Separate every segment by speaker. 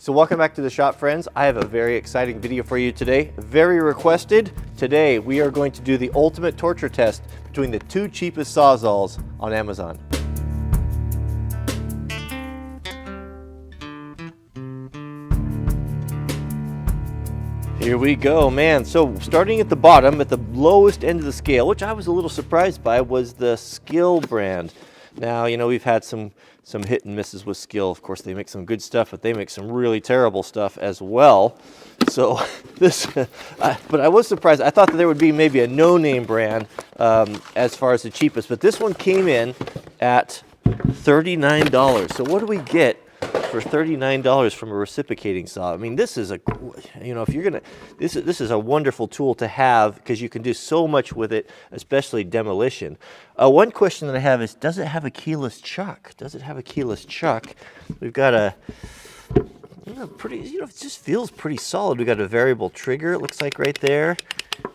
Speaker 1: So welcome back to the shop, friends. I have a very exciting video for you today. Very requested. Today we are going to do the ultimate torture test between the two cheapest Sawzalls on Amazon. Here we go, man. So starting at the bottom, at the lowest end of the scale, which I was a little surprised by, was the Skill brand. Now, you know, we've had some hit and misses with Skill. Of course, they make some good stuff, but they make some really terrible stuff as well. So this, but I was surprised. I thought that there would be maybe a no-name brand as far as the cheapest, but this one came in at $39. So what do we get for $39 from a reciprocating saw? I mean, this is a, you know, if you're gonna, this is a wonderful tool to have because you can do so much with it, especially demolition. One question that I have is, does it have a keyless chuck? Does it have a keyless chuck? We've got a, pretty, you know, it just feels pretty solid. We got a variable trigger, it looks like right there.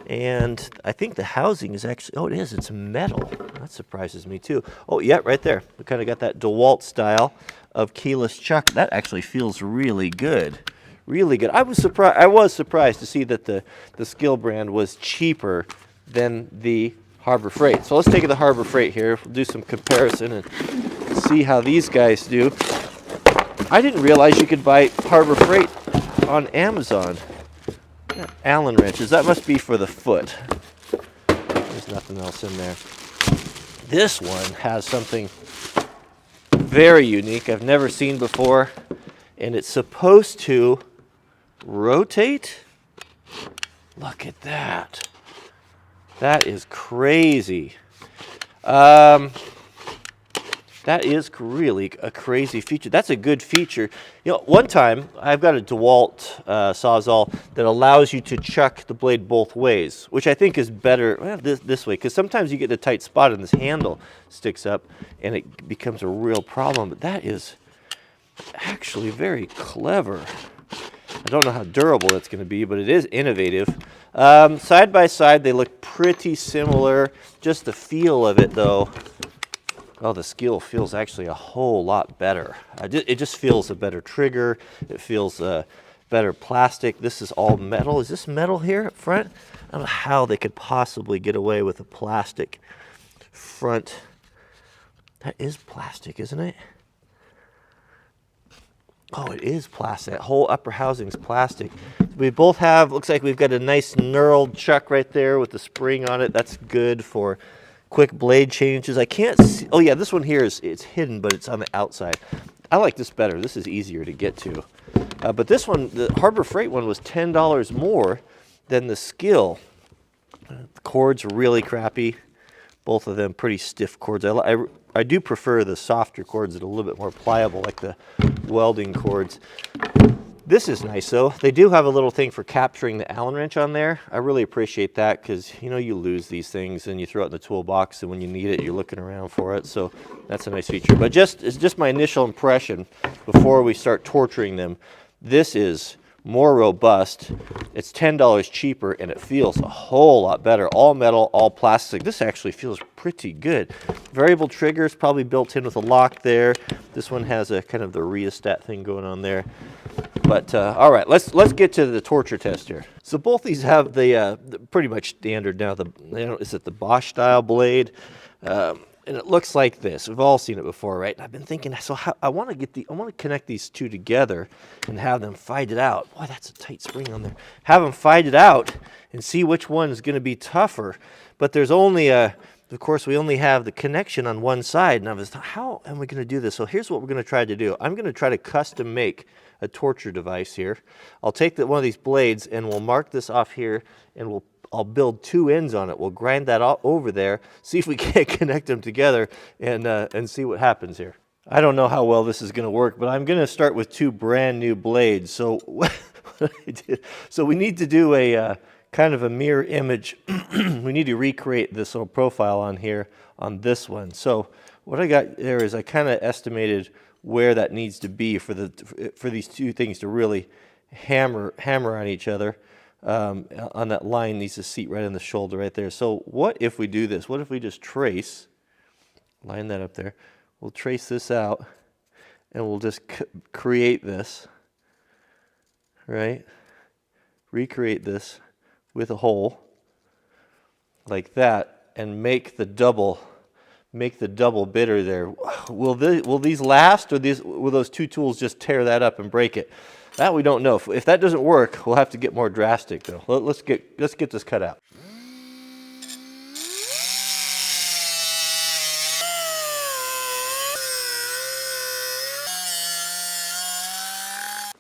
Speaker 1: And I think the housing is actually, oh, it is, it's metal. That surprises me too. Oh, yeah, right there. We kind of got that DeWalt style of keyless chuck. That actually feels really good. Really good. I was surprised to see that the Skill brand was cheaper than the Harbor Freight. So let's take the Harbor Freight here. We'll do some comparison and see how these guys do. I didn't realize you could buy Harbor Freight on Amazon. Allen wrenches, that must be for the foot. There's nothing else in there. This one has something very unique I've never seen before, and it's supposed to rotate. Look at that. That is crazy. That is really a crazy feature. That's a good feature. You know, one time I've got a DeWalt Sawzall that allows you to chuck the blade both ways, which I think is better this way, because sometimes you get in a tight spot and this handle sticks up and it becomes a real problem. But that is actually very clever. I don't know how durable it's going to be, but it is innovative. Side by side, they look pretty similar. Just the feel of it, though. Oh, the Skill feels actually a whole lot better. It just feels a better trigger. It feels better plastic. This is all metal. Is this metal here up front? I don't know how they could possibly get away with a plastic front. That is plastic, isn't it? Oh, it is plastic. That whole upper housing is plastic. We both have, looks like we've got a nice knurled chuck right there with the spring on it. That's good for quick blade changes. I can't see, oh yeah, this one here it's hidden, but it's on the outside. I like this better. This is easier to get to. But this one, the Harbor Freight one, was $10 more than the Skill. The cords are really crappy. Both of them pretty stiff cords. I do prefer the softer cords that are a little bit more pliable, like the welding cords. This is nice though. They do have a little thing for capturing the Allen wrench on there. I really appreciate that because, you know, you lose these things and you throw it in the toolbox, and when you need it, you're looking around for it. So that's a nice feature. But it's just my initial impression before we start torturing them. This is more robust. It's $10 cheaper, and it feels a whole lot better. All metal, all plastic. This actually feels pretty good. Variable trigger is probably built in with a lock there. This one has a kind of the rheostat thing going on there. But all right, let's get to the torture test here. So both these have the pretty much standard now. Is it the Bosch style blade? And it looks like this. We've all seen it before, right? And I've been thinking, so I want to connect these two together and have them fight it out. Boy, that's a tight spring on there. Have them fight it out and see which one is going to be tougher. But there's only of course, we only have the connection on one side. And I was thought, how am we going to do this? So here's what we're going to try to do. I'm going to try to custom make a torture device here. I'll take one of these blades and we'll mark this off here, and I'll build two ends on it. We'll grind that all over there, see if we can't connect them together, and see what happens here. I don't know how well this is going to work, but I'm going to start with two brand new blades. So so we need to do a kind of a mirror image. We need to recreate this little profile on here on this one. So what I got there is I kind of estimated where that needs to be for these two things to really hammer on each other. On that line needs to seat right in the shoulder right there. So what if we do this? What if we just trace, line that up there, we'll trace this out, and we'll just create this. right? Recreate this with a hole like that and make the double bitter there. Will these last, or will those two tools just tear that up and break it? That we don't know. If that doesn't work, we'll have to get more drastic though. Let's get this cut out.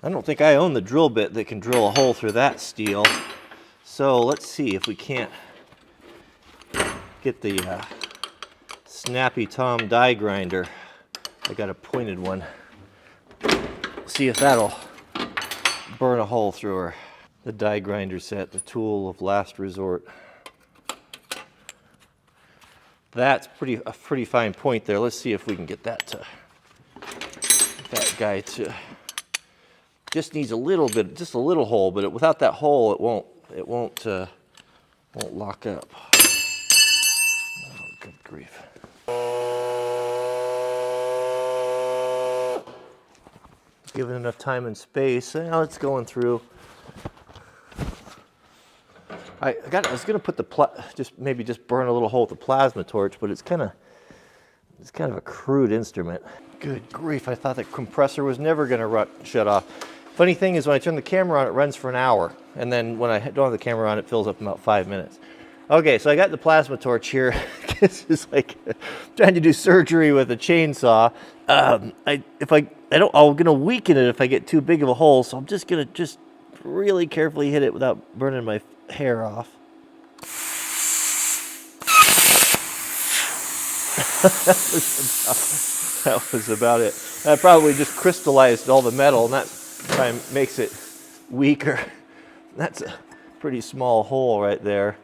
Speaker 1: I don't think I own the drill bit that can drill a hole through that steel. So let's see if we can't get the Snappy Tom die grinder. I got a pointed one. See if that'll burn a hole through her. The die grinder set, the tool of last resort. That's a pretty fine point there. Let's see if we can get that guy to. Just needs a little bit, just a little hole, but without that hole, it won't lock up. Oh, good grief. Given enough time and space, now it's going through. I was gonna put maybe just burn a little hole with the plasma torch, but it's kind of a crude instrument. Good grief! I thought the compressor was never gonna shut off. Funny thing is, when I turn the camera on, it runs for an hour, and then when I don't have the camera on, it fills up in about 5 minutes. Okay, so I got the plasma torch here. This is like trying to do surgery with a chainsaw. I'm gonna weaken it if I get too big of a hole, so I'm just gonna really carefully hit it without burning my hair off. That was about it. I probably just crystallized all the metal, and that time makes it weaker. That's a pretty small hole right there.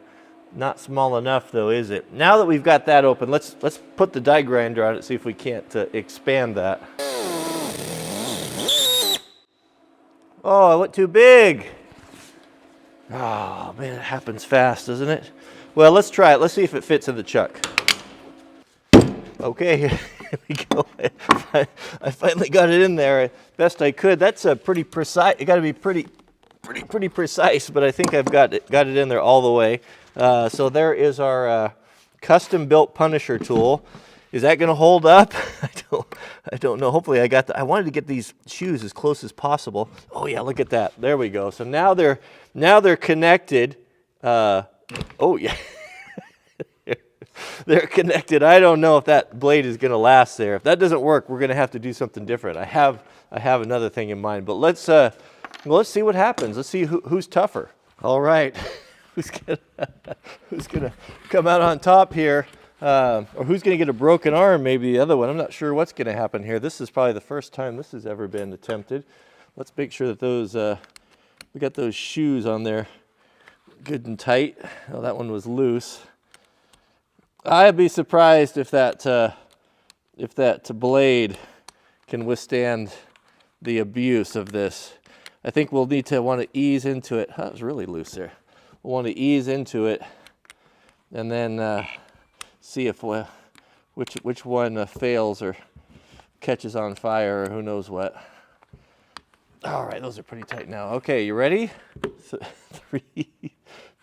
Speaker 1: Not small enough though, is it? Now that we've got that open, let's put the die grinder on it, see if we can't expand that. Oh, I went too big. Oh man, it happens fast, doesn't it? Well, let's try it. Let's see if it fits in the chuck. Okay, here we go. I finally got it in there best I could. That's a pretty precise. It got to be pretty precise, but I think I've got it in there all the way. So there is our custom-built Punisher tool. Is that going to hold up? I don't know. Hopefully, I wanted to get these shoes as close as possible. Oh yeah, look at that. There we go. So now they're connected. Oh yeah. They're connected. I don't know if that blade is going to last there. If that doesn't work, we're going to have to do something different. I have another thing in mind, but let's see what happens. Let's see who's tougher. All right, who's gonna come out on top here, or who's going to get a broken arm? Maybe the other one. I'm not sure what's going to happen here. This is probably the first time this has ever been attempted. Let's make sure that we got those shoes on there good and tight. Oh, that one was loose. I'd be surprised if that blade can withstand the abuse of this. I think we'll need to want to ease into it. That was really loose there. We'll want to ease into it, and then see if which one fails or catches on fire or who knows what. All right, those are pretty tight now. Okay, you ready? 3,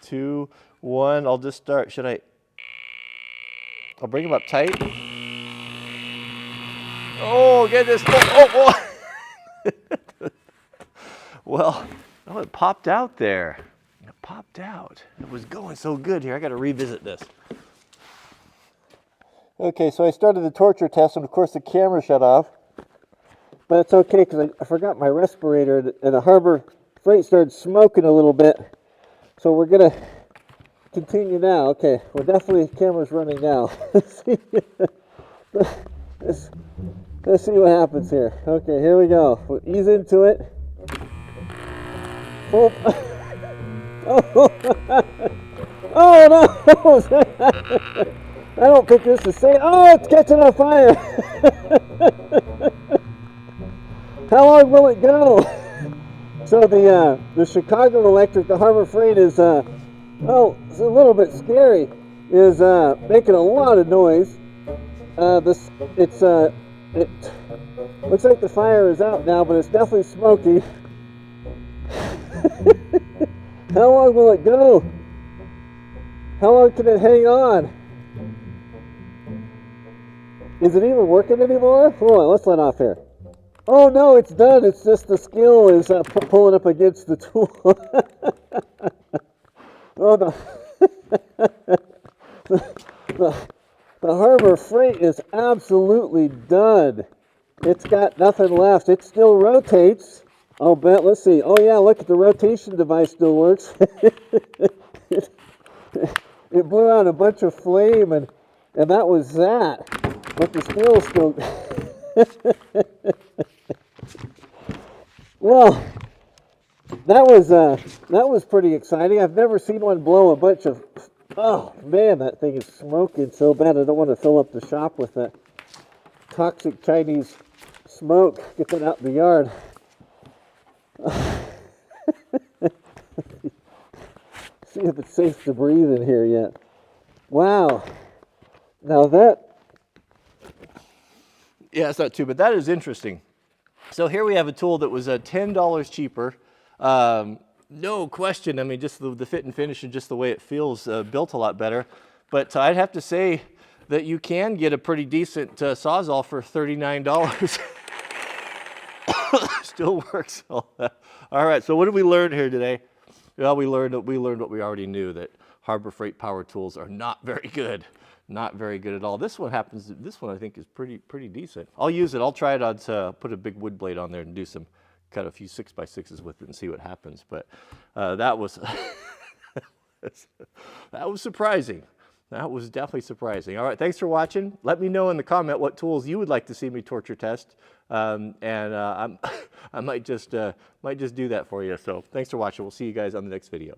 Speaker 1: 2, 1. I'll just start. I'll bring them up tight. Oh, get this. Oh. Well, it popped out there. It popped out. It was going so good here. I got to revisit this. Okay, so I started the torture test, and of course the camera shut off. But it's okay because I forgot my respirator, and the Harbor Freight started smoking a little bit. So we're going to continue now. Okay, well, definitely the camera's running now. Let's see what happens here. Okay, here we go. We'll ease into it. Oh, oh no! I don't think this is safe. Oh, it's catching on fire! How long will it go? So the Chicago Electric, the Harbor Freight is well, it's a little bit scary. Is making a lot of noise. It looks like the fire is out now, but it's definitely smoky.
Speaker 2: How long will it go? How long can it hang on? Is it even working anymore? Hold on, let's let off here. Oh no, it's done. It's just the skill is pulling up against the tool. Oh, the Harbor Freight is absolutely done. It's got nothing left. It still rotates. I'll bet. Let's see. Oh yeah, look at the rotation device still works. It blew out a bunch of flame, and that was that. But the skill still. Well, that was pretty exciting. I've never seen one blow a bunch of. Oh man, that thing is smoking so bad. I don't want to fill up the shop with that toxic Chinese smoke. Get that out in the yard. See if it's safe to breathe in here yet. Wow. Now that.
Speaker 1: Yeah, it's not too, but that is interesting. So here we have a tool that was $10 cheaper. No question. I mean, just the fit and finish and just the way it feels built a lot better. But I'd have to say that you can get a pretty decent Sawzall for $39. Still works. All right. So what did we learn here today? Well, we learned what we already knew, that Harbor Freight power tools are not very good. Not very good at all. This one I think is pretty decent. I'll use it. I'll try it on put a big wood blade on there and do some, cut a few 6x6s with it and see what happens. But that was that was surprising. That was definitely surprising. All right, thanks for watching. Let me know in the comment what tools you would like to see me torture test, and I might just do that for you. So thanks for watching. We'll see you guys on the next video.